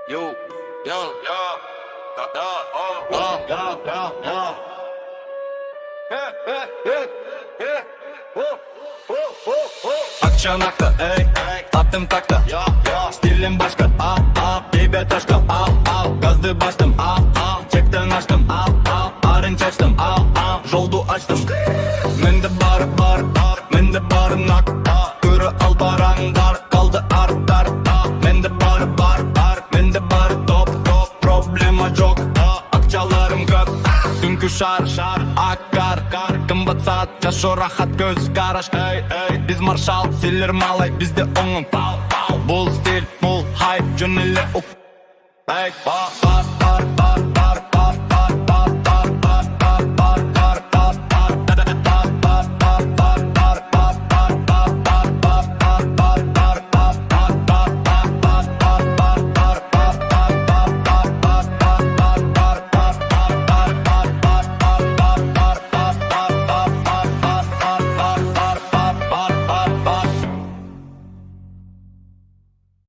Yo, yo, yo, Akçanakta, ey, attım takta, stilim başka, bebe taşka, gazdı bastım, çekten açtım, arın çaçtım, joldu açtım. Mende bar, mende barınak, körü al barandar, kaldı artar. Mende bar, mende bar top, problema çok, akçalarım köp. Dünkü şar, akkar, kımbat saat, yaşo rahat göz karaş. Biz marşal, silir malay, bizde onun. Bul stil, bul hype, cüneli uk.